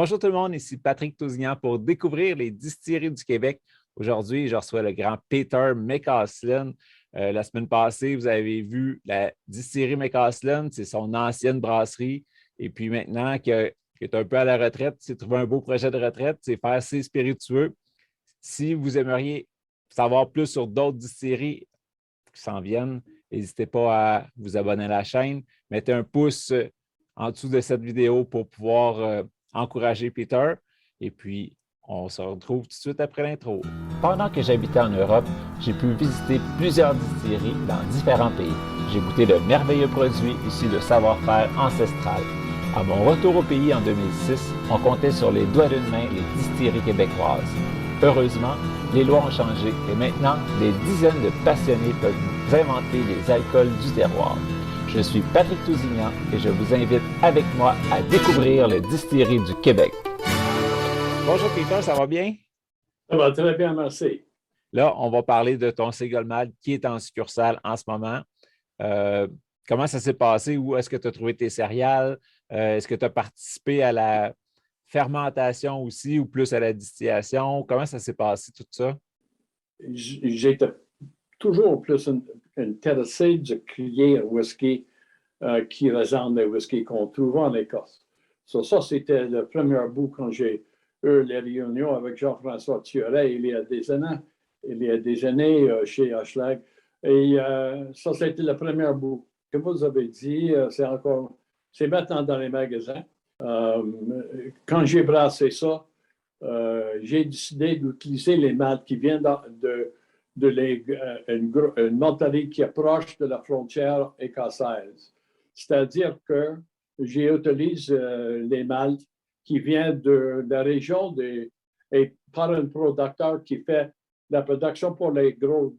Bonjour tout le monde, ici Patrick Tousignan pour découvrir les distilleries du Québec. Aujourd'hui, je reçois le grand Peter McCaslin. La semaine passée, vous avez vu la distillerie McCaslin, c'est son ancienne brasserie. Et puis maintenant qu'il est un peu à la retraite, il s'est trouvé un beau projet de retraite, c'est faire ses spiritueux. Si vous aimeriez savoir plus sur d'autres distilleries qui s'en viennent, n'hésitez pas à vous abonner à la chaîne. Mettez un pouce en dessous de cette vidéo pour pouvoir encourager Peter. Et puis, on se retrouve tout de suite après l'intro. Pendant que j'habitais en Europe, j'ai pu visiter plusieurs distilleries dans différents pays. J'ai goûté de merveilleux produits issus de savoir-faire ancestral. À mon retour au pays en 2006, on comptait sur les doigts d'une main les distilleries québécoises. Heureusement, les lois ont changé et maintenant, des dizaines de passionnés peuvent inventer les alcools du terroir. Je suis Patrick Tousignan et je vous invite avec moi à découvrir les distilleries du Québec. Bonjour Peter, ça va bien? Ça va très bien, merci. Là, on va parler de ton single malt qui est en succursale en ce moment. Comment ça s'est passé? Où est-ce que tu as trouvé tes céréales? Est-ce que tu as participé à la fermentation aussi ou plus à la distillation? Comment ça s'est passé tout ça? J'étais toujours plus intéressé de créer un whisky qui ressemble au whisky qu'on trouve en Écosse. Ça, c'était le premier bout quand j'ai eu les réunions avec Jean-François Thioret il y a des années chez Hochelag. Et ça, c'était le premier bout. Comme vous avez dit, c'est maintenant dans les magasins. Quand j'ai brassé ça, j'ai décidé d'utiliser les maltes qui viennent une malterie qui est proche de la frontière écossaise. C'est-à-dire que j'utilise les maltes qui viennent de la région et par un producteur qui fait la production pour les gros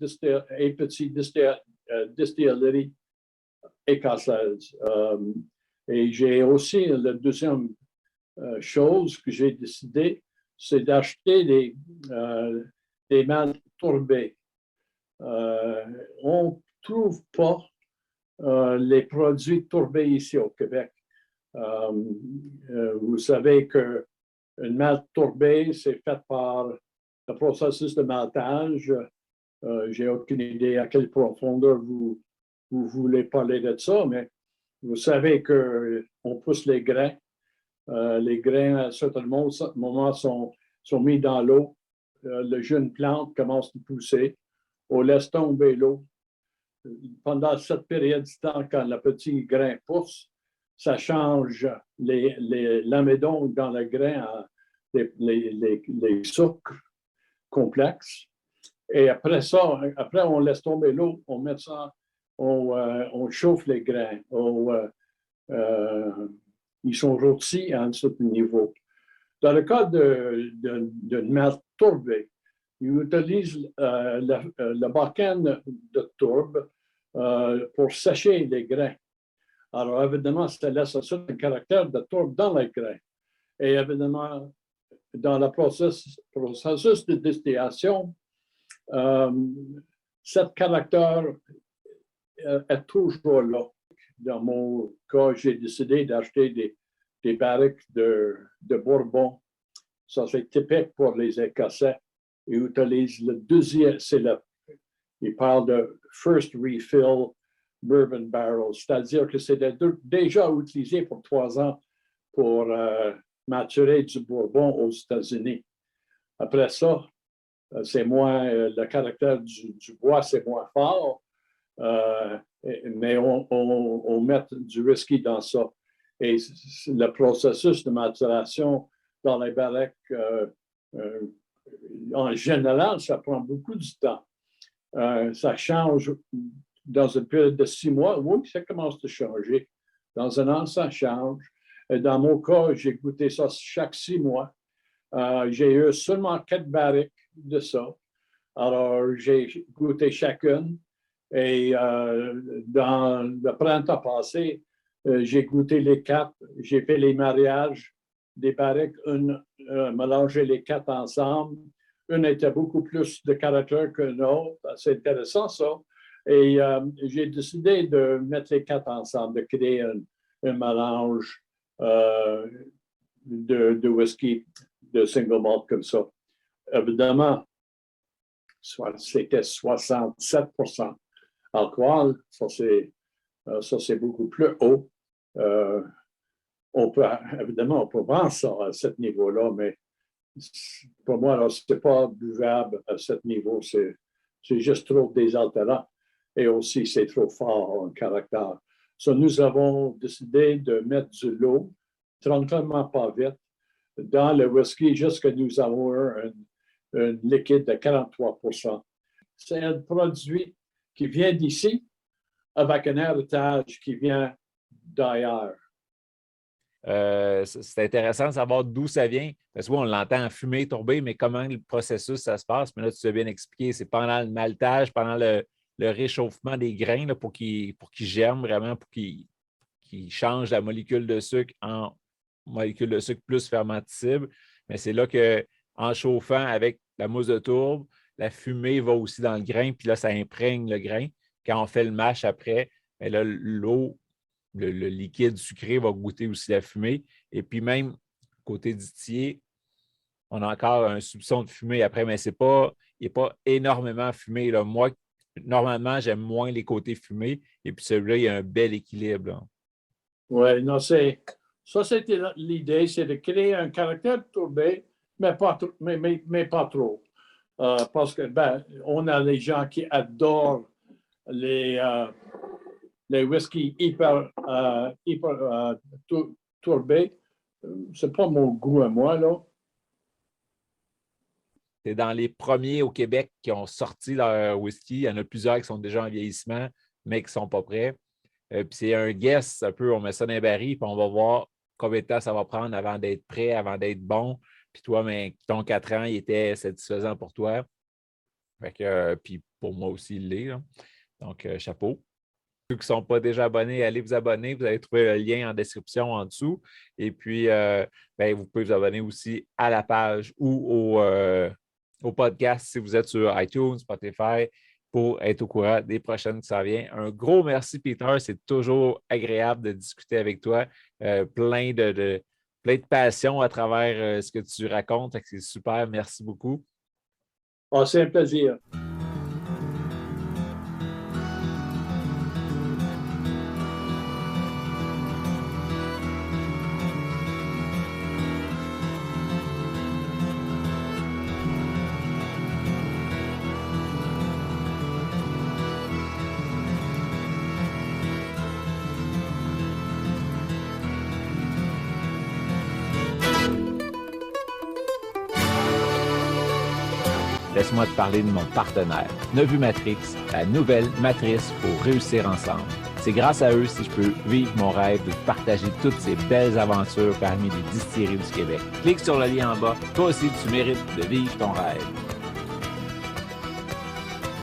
et petits distilleries écossaises. Et j'ai aussi la deuxième chose que j'ai décidé, c'est d'acheter des maltes tourbés. On ne trouve pas les produits tourbés ici au Québec. Vous savez qu'une malte tourbée, c'est fait par le processus de maltage. J'ai aucune idée à quelle profondeur vous voulez parler de ça, mais vous savez qu'on pousse les grains. Les grains, à un certain moment, sont mis dans l'eau. Le jeune plante commence à pousser. On laisse tomber l'eau. Pendant cette période de temps, quand le petit grain pousse, ça change l'amidon dans le grain à les sucres complexes. Et après ça, on laisse tomber l'eau, on met ça, on chauffe les grains. Ils sont rôtis à un certain niveau. Dans le cas d'une malte tourbée, ils utilisent le bac-end de tourbe pour sécher les grains. Alors, évidemment, ça laisse un certain caractère de tourbe dans les grains. Et évidemment, dans le processus de distillation, ce caractère est toujours là. Dans mon cas, j'ai décidé d'acheter des barriques de Bourbon. Ça, c'est typique pour les Écossais. Ils utilisent le deuxième, ils parlent de first refill bourbon barrel, c'est-à-dire que c'était déjà utilisé pour 3 ans pour maturer du Bourbon aux États-Unis. Après ça, c'est moins, le caractère du bois, c'est moins fort. Mais on met du whisky dans ça. Et le processus de maturation dans les barriques, en général, ça prend beaucoup de temps. Ça change dans une période de 6 mois. Oui, ça commence à changer. Dans un an, ça change. Et dans mon cas, j'ai goûté ça chaque 6 mois. J'ai eu seulement 4 barriques de ça. Alors, j'ai goûté chacune. Et dans le printemps passé, j'ai goûté les 4. J'ai fait les mariages des barriques, mélanger les 4 ensemble. Une était beaucoup plus de caractère qu'une autre. C'est intéressant, ça. Et j'ai décidé de mettre les 4 ensemble, de créer un mélange de whisky de single malt comme ça. Évidemment, c'était 67% alcool. Ça, c'est beaucoup plus haut. Évidemment, on peut vendre ça à ce niveau-là, mais pour moi, ce n'est pas buvable à ce niveau. C'est juste trop désaltérant. Et aussi, c'est trop fort en caractère. So, nous avons décidé de mettre de l'eau, tranquillement pas vite, dans le whisky jusqu'à nous avoir un liquide de 43%. C'est un produit qui vient d'ici avec un héritage qui vient d'ailleurs. C'est intéressant de savoir d'où ça vient. Parce que oui, on l'entend fumer, tourber, mais comment le processus, ça se passe? Mais là, tu as bien expliqué, c'est pendant le maltage, pendant le réchauffement des grains là, pour qu'ils germent vraiment, pour qu'ils changent la molécule de sucre en molécule de sucre plus fermenticible. Mais c'est là qu'en chauffant avec la mousse de tourbe, la fumée va aussi dans le grain, puis là, ça imprègne le grain. Quand on fait le mash après, bien là, l'eau, le liquide sucré va goûter aussi la fumée. Et puis même, côté distillé, on a encore un soupçon de fumée après, mais il n'est pas énormément fumé. Là. Moi, normalement, j'aime moins les côtés fumés. Et puis celui-là, il y a un bel équilibre. Oui, non, c'était l'idée, c'est de créer un caractère tourbé, mais pas trop. Parce que, on a les gens qui adorent les whisky hyper tourbés. C'est pas mon goût à moi, là. C'est dans les premiers au Québec qui ont sorti leur whisky. Il y en a plusieurs qui sont déjà en vieillissement, mais qui ne sont pas prêts. Puis c'est un guess, un peu, on met ça dans un baril, puis on va voir combien de temps ça va prendre avant d'être prêt, avant d'être bon. Puis toi, mais ton 4 ans, il était satisfaisant pour toi. Fait que, puis pour moi aussi, il l'est. Là. Donc, chapeau. Ceux qui ne sont pas déjà abonnés, allez vous abonner. Vous allez trouver le lien en description en dessous. Et puis, vous pouvez vous abonner aussi à la page ou au podcast si vous êtes sur iTunes, Spotify, pour être au courant des prochaines qui s'en viennent. Un gros merci, Peter. C'est toujours agréable de discuter avec toi. Plein de passion à travers ce que tu racontes. C'est super. Merci beaucoup. Oh, c'est un plaisir. Laisse-moi te parler de mon partenaire, Nevu Matrix, la nouvelle matrice pour réussir ensemble. C'est grâce à eux si je peux vivre mon rêve de partager toutes ces belles aventures parmi les distilleries du Québec. Clique sur le lien en bas. Toi aussi, tu mérites de vivre ton rêve.